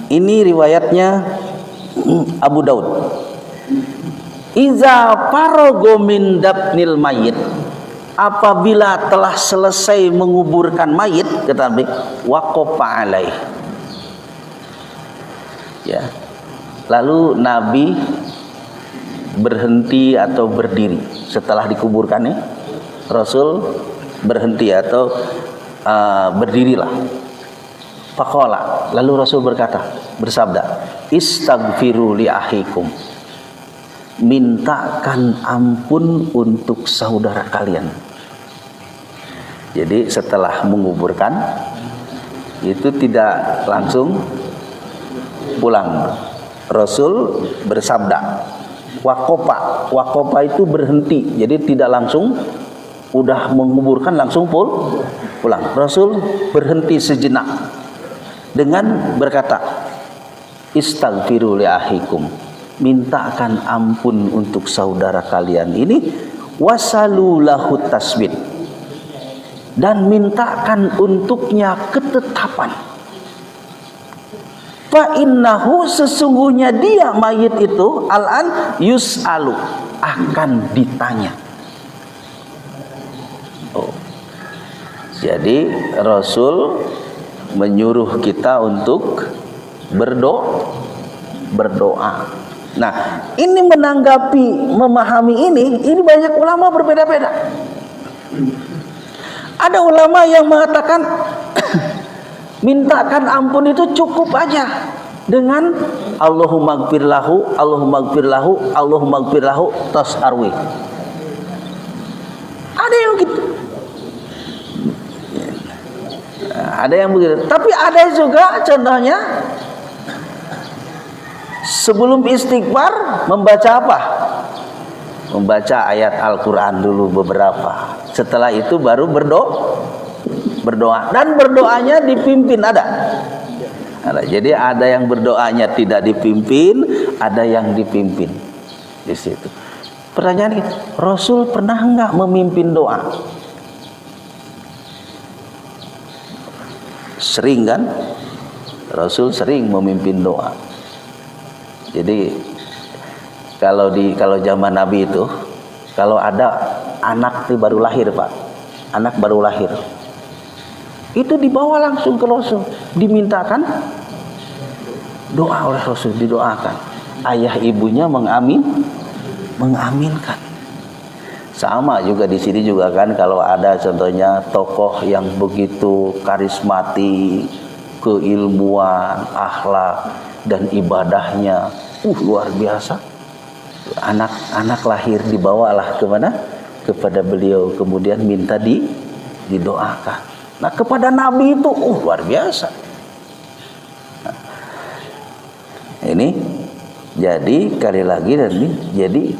Ini riwayatnya Abu Daud. Iza farago min dafnil mayit, apabila telah selesai menguburkan mayit, kata Nabi, waqafa alaih. Ya. Lalu Nabi berhenti atau berdiri setelah dikuburkan ya. Rasul berhenti atau berdirilah. Faqala, lalu Rasul bersabda, istaghfiru li akhikum. Mintakan ampun untuk saudara kalian. Jadi setelah menguburkan itu tidak langsung pulang. Rasul bersabda, waqafa itu berhenti. Jadi tidak langsung udah menguburkan langsung pulang. Rasul berhenti sejenak dengan berkata, istaghfiru li akhikum. Mintakan ampun untuk saudara kalian ini, wasalu lahu tasbit, dan mintakan untuknya ketetapan. Fa innahu, sesungguhnya dia mayit itu al-an yus'alu, akan ditanya. Jadi Rasul menyuruh kita untuk berdoa. Nah, ini menanggapi, memahami ini banyak ulama berbeda-beda. Ada ulama yang mengatakan mintakan ampun itu cukup aja dengan Allahumma gfir lahu, Allahumma gfir lahu, Allahumma gfir lahu tas arwi. Ada yang begitu. Ada yang begitu. Tapi ada juga contohnya sebelum istighfar membaca apa? Membaca ayat Al-Quran dulu beberapa. Setelah itu baru berdoa. Dan berdoanya dipimpin ada. Jadi ada yang berdoanya tidak dipimpin, ada yang dipimpin di situ. Pertanyaan kita, Rasul pernah enggak memimpin doa? Sering kan? Rasul sering memimpin doa. Jadi kalau zaman Nabi itu, kalau ada anak baru lahir Pak, anak baru lahir, itu dibawa langsung ke Rasul, dimintakan doa oleh Rasul, didoakan. Ayah ibunya mengaminkan. Sama juga di sini juga kan, kalau ada contohnya tokoh yang begitu karismatik, keilmuan, akhlak dan ibadahnya luar biasa. Anak lahir dibawalah kemana? Kepada beliau, kemudian minta didoakan. Nah, kepada Nabi itu luar biasa. Nah, ini jadi kali lagi jadi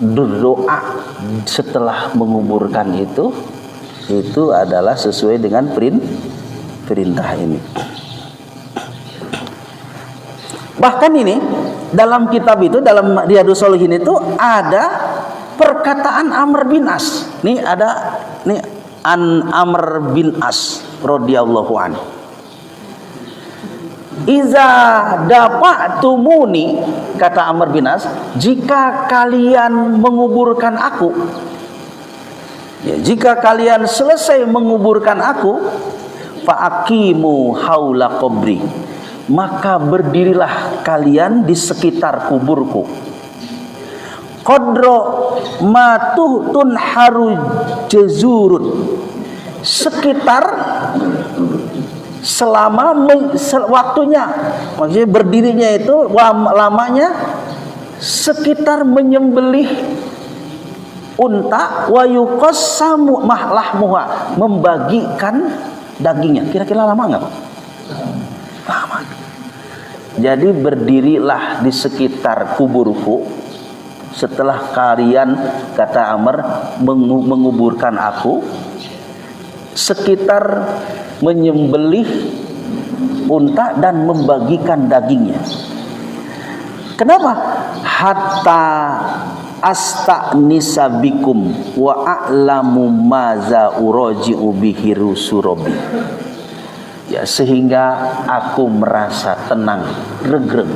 doa setelah menguburkan itu adalah sesuai dengan perintah ini. Bahkan ini dalam kitab itu, dalam Riyadhus Shalihin itu ada perkataan Amr bin As. Nih ada nih Amr bin As radhiyallahu anhu. Iza dafa'tumuni, kata Amr bin As, jika kalian menguburkan aku, ya, jika kalian selesai menguburkan aku, fa'aqimu haula qabri, maka berdirilah kalian di sekitar kuburku. Qadra matuh tunharu jazurun, sekitar selama waktunya, maksudnya berdirinya itu lamanya sekitar menyembelih unta, wa yuqassamu mahlahmuha, membagikan dagingnya. Kira-kira lama enggak, Pak? Lama. Jadi berdirilah di sekitar kuburku setelah kalian, kata Amr, menguburkan aku, sekitar menyembelih unta dan membagikan dagingnya. Kenapa? Hatta asta'nisa bikum wa a'lamu maza uraji'u bihi rusurabi. Ya, sehingga aku merasa tenang, regreg,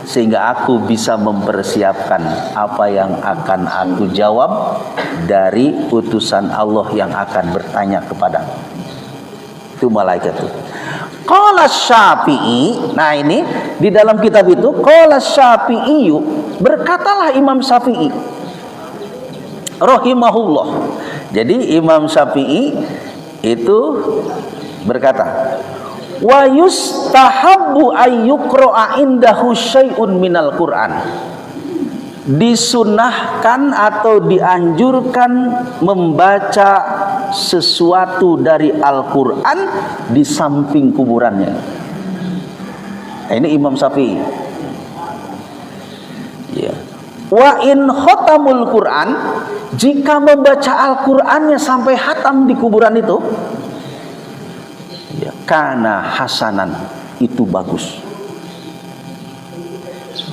sehingga aku bisa mempersiapkan apa yang akan aku jawab dari utusan Allah yang akan bertanya kepadaku. Itu malaikat itu. Qala Syafi'i. Nah ini di dalam kitab itu, qala Syafi'i, berkatalah Imam Syafi'i rahimahullah. Jadi Imam Syafi'i itu berkata, wa yustahabbu ayyuqra'a indahu syai'un minal Qur'an. Disunahkan atau dianjurkan membaca sesuatu dari Al-Qur'an di samping kuburannya. Ini Imam Syafi'i. Ya. Wa in khatamul Qur'an, jika membaca Al-Qur'annya sampai khatam di kuburan itu, ya, kana hasanan, itu bagus.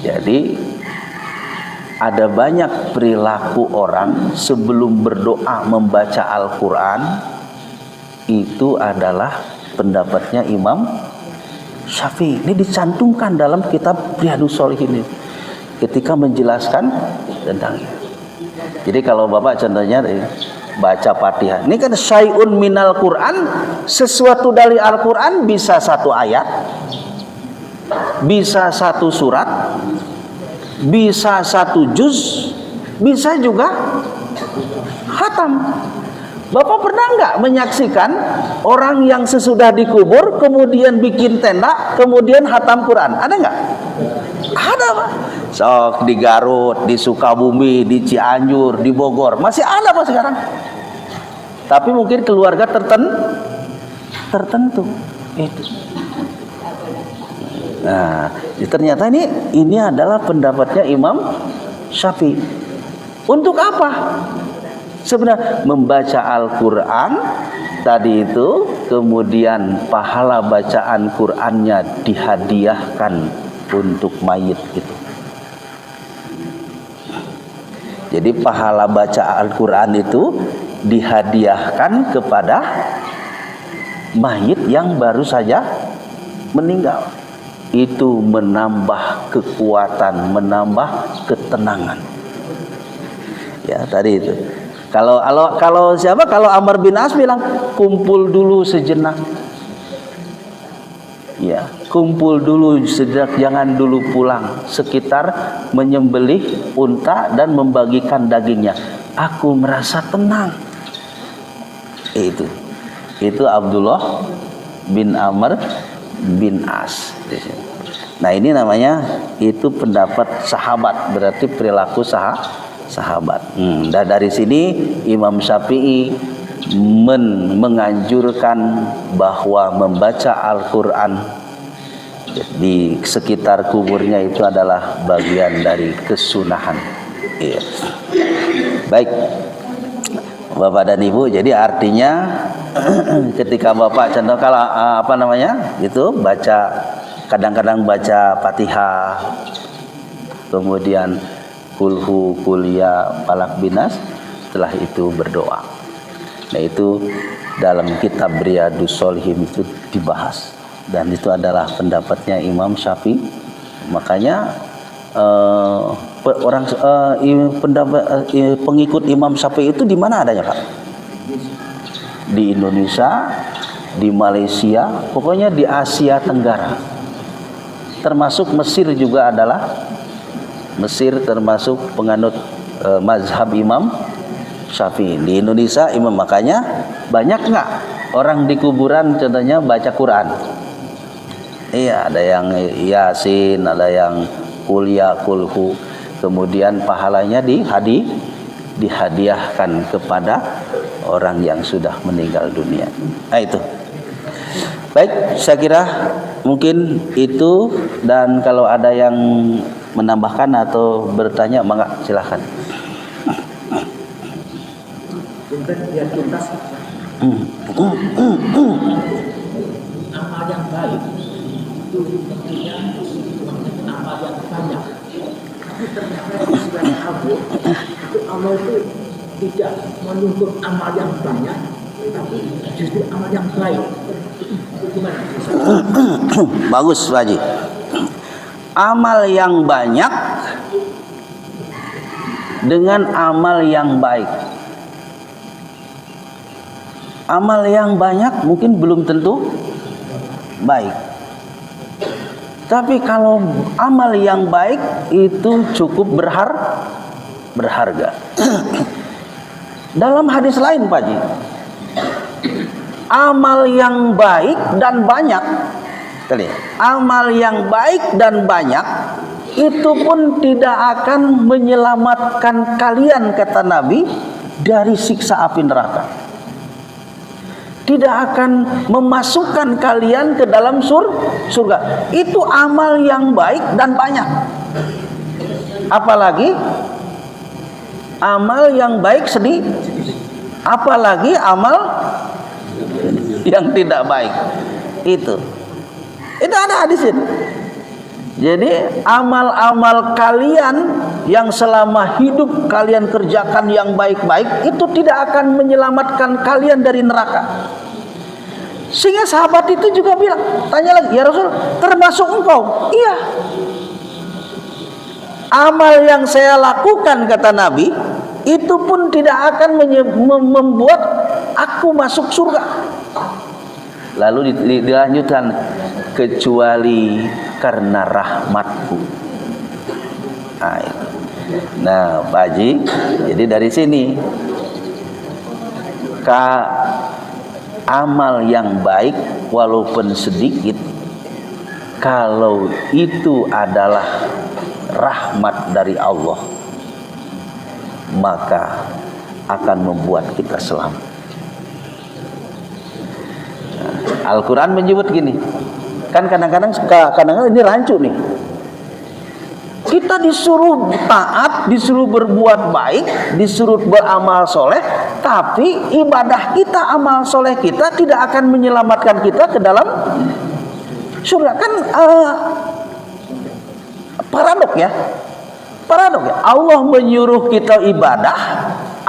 Jadi ada banyak perilaku orang sebelum berdoa membaca Al-Quran, itu adalah pendapatnya Imam Syafi'i. Ini dicantumkan dalam kitab Riyadhus Shalihin ketika menjelaskan tentang itu. Jadi kalau Bapak contohnya baca Fatihah, ini kan syai'un minal Quran, sesuatu dari Al-Quran, bisa satu ayat, bisa satu surat, bisa satu juz, bisa juga khatam. Bapak pernah nggak menyaksikan orang yang sesudah dikubur kemudian bikin tenda, kemudian khatam Quran? Ada nggak? Ada, Pak. Sok di Garut, di Sukabumi, di Cianjur, di Bogor, masih ada Pak sekarang. Tapi mungkin keluarga tertentu itu. Nah, ternyata ini adalah pendapatnya Imam Syafi'i. Untuk apa? Sebenarnya membaca Al-Quran tadi itu, kemudian pahala bacaan Qurannya dihadiahkan untuk mayit itu. Jadi pahala baca Al-Quran itu dihadiahkan kepada mayit yang baru saja meninggal. Itu menambah kekuatan, menambah ketenangan. Ya, tadi itu. Kalau siapa? Kalau Amr bin As bilang kumpul dulu sejenak. Ya, kumpul dulu sejenak, jangan dulu pulang. Sekitar menyembelih unta dan membagikan dagingnya. Aku merasa tenang. Itu Abdullah bin Amr bin As. Nah, ini namanya itu pendapat sahabat, berarti perilaku sahabat. Dan dari sini Imam Syafi'i menganjurkan bahwa membaca Al-Quran di sekitar kuburnya itu adalah bagian dari kesunahan. Iya. Baik, Bapak dan Ibu, jadi artinya ketika Bapak contoh kalau itu baca kadang-kadang baca Fatihah, kemudian kulhu, kuliah, falak, binas, setelah itu berdoa. Nah itu dalam kitab Riyadhus Shalihin itu dibahas, dan itu adalah pendapatnya Imam Syafi'i. Makanya pengikut Imam Syafi'i itu di mana adanya, Pak? Di Indonesia, di Malaysia, pokoknya di Asia Tenggara. Termasuk Mesir juga adalah, Mesir termasuk penganut mazhab Imam Syafi'i. Di Indonesia Imam, makanya banyak nggak orang di kuburan contohnya baca Quran? Iya, ada yang Yasin, ada yang kuliah, kulhu, kemudian pahalanya dihadiahkan kepada orang yang sudah meninggal dunia. Nah itu. Baik, saya kira mungkin itu, dan kalau ada yang menambahkan atau bertanya, mangga silahkan. Amal yang baik itu tentunya amal yang banyak. Tapi ternyata di sisi Abu itu amal itu tidak menuntut amal yang banyak, tapi justru amal yang baik. Gimana? Bagus, Pak Haji. Amal yang banyak dengan amal yang baik. Amal yang banyak mungkin belum tentu baik. Tapi kalau amal yang baik itu cukup berharga. Dalam hadis lain, Pak Haji, amal yang baik dan banyak, amal yang baik dan banyak itu pun tidak akan menyelamatkan kalian, kata Nabi, dari siksa api neraka. Tidak akan memasukkan kalian ke dalam surga. Itu amal yang baik dan banyak. Apalagi amal yang baik sedih, apalagi amal yang tidak baik. Itu ada hadisin. Jadi amal-amal kalian yang selama hidup kalian kerjakan yang baik-baik itu tidak akan menyelamatkan kalian dari neraka. Sehingga sahabat itu juga bilang, tanya lagi, ya Rasul, termasuk engkau? Iya. Amal yang saya lakukan, kata Nabi, itu pun tidak akan membuat aku masuk surga. Lalu dilanjutkan, kecuali karena rahmatku. Nah, Pak Haji, jadi dari sini amal yang baik walaupun sedikit, kalau itu adalah rahmat dari Allah, maka akan membuat kita selamat. Al-Quran menyebut gini, kan kadang-kadang ini rancu nih. Kita disuruh taat, disuruh berbuat baik, disuruh beramal soleh, tapi ibadah kita, amal soleh kita tidak akan menyelamatkan kita ke dalam surga. Kan paradok ya. Allah menyuruh kita ibadah,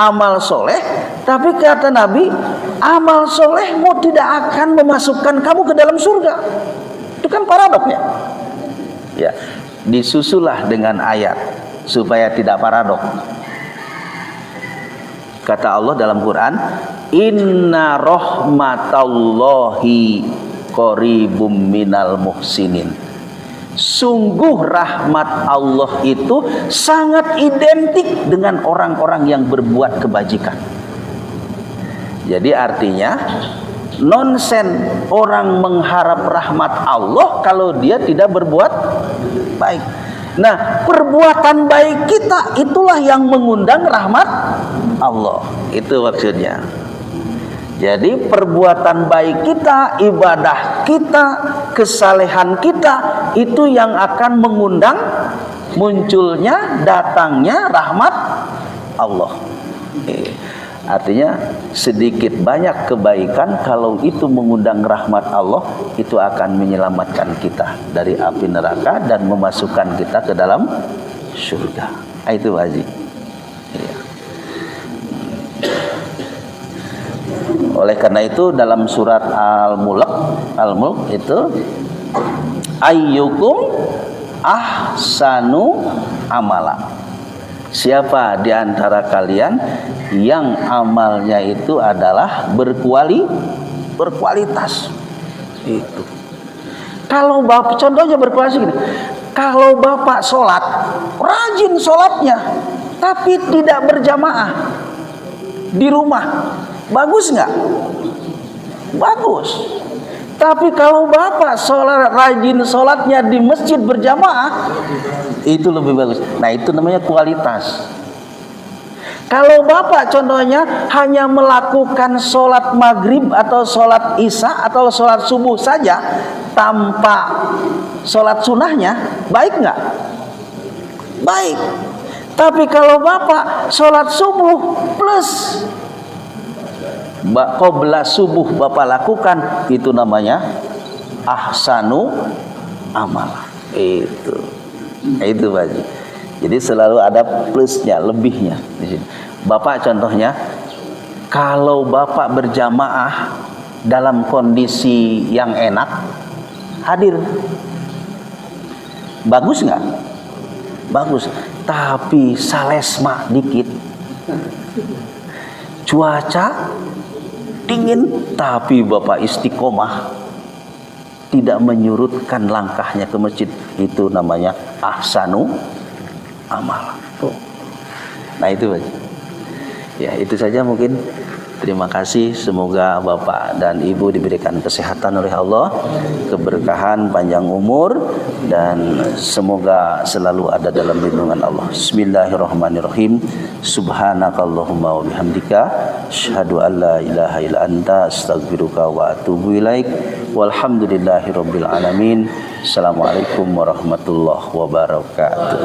amal soleh, tapi kata Nabi, amal solehmu tidak akan memasukkan kamu ke dalam surga. Itu kan paradoknya. Ya, disusulah dengan ayat supaya tidak paradok. Kata Allah dalam Quran, inna rahmatallahi qaribum minal muhsinin. Sungguh rahmat Allah itu sangat identik dengan orang-orang yang berbuat kebajikan. Jadi artinya nonsen orang mengharap rahmat Allah kalau dia tidak berbuat baik. Nah, perbuatan baik kita itulah yang mengundang rahmat Allah. Itu maksudnya. Jadi perbuatan baik kita, ibadah kita, kesalehan kita, itu yang akan mengundang munculnya, datangnya rahmat Allah. Artinya sedikit banyak kebaikan kalau itu mengundang rahmat Allah, itu akan menyelamatkan kita dari api neraka dan memasukkan kita ke dalam surga. Itu Haji. Ya. Oleh karena itu dalam surat Al-Mulk itu ayyukum ahsanu amala. Siapa di antara kalian yang amalnya itu adalah berkualitas. Itu. Kalau Bapak contohnya berkualitas gini. Kalau Bapak sholat, rajin sholatnya, tapi tidak berjamaah di rumah, bagus nggak? Bagus. Tapi kalau Bapak rajin sholatnya di masjid berjamaah, itu lebih bagus. Nah, itu namanya kualitas. Kalau Bapak contohnya hanya melakukan sholat maghrib atau sholat isya atau sholat subuh saja tanpa sholat sunnahnya, baik nggak? Baik. Tapi kalau Bapak sholat subuh plus qabla subuh Bapak lakukan, itu namanya ahsanu amal. Itu Pak. Jadi selalu ada plusnya, lebihnya di sini. Bapak contohnya, kalau Bapak berjamaah dalam kondisi yang enak, hadir, bagus nggak? Bagus. Tapi salesma dikit, cuaca dingin, tapi Bapak istiqomah, tidak menyurutkan langkahnya ke masjid, itu namanya ahsanu amal. Nah itu aja. Ya itu saja mungkin. Terima kasih. Semoga Bapak dan Ibu diberikan kesehatan oleh Allah, keberkahan, panjang umur, dan semoga selalu ada dalam lindungan Allah. Bismillahirrahmanirrahim. Subhanakallahumma wa bihamdika asyhadu an la ilaha illa anta astaghfiruka wa atubu ilaik. Walhamdulillahirabbil alamin. Assalamualaikum warahmatullahi wabarakatuh.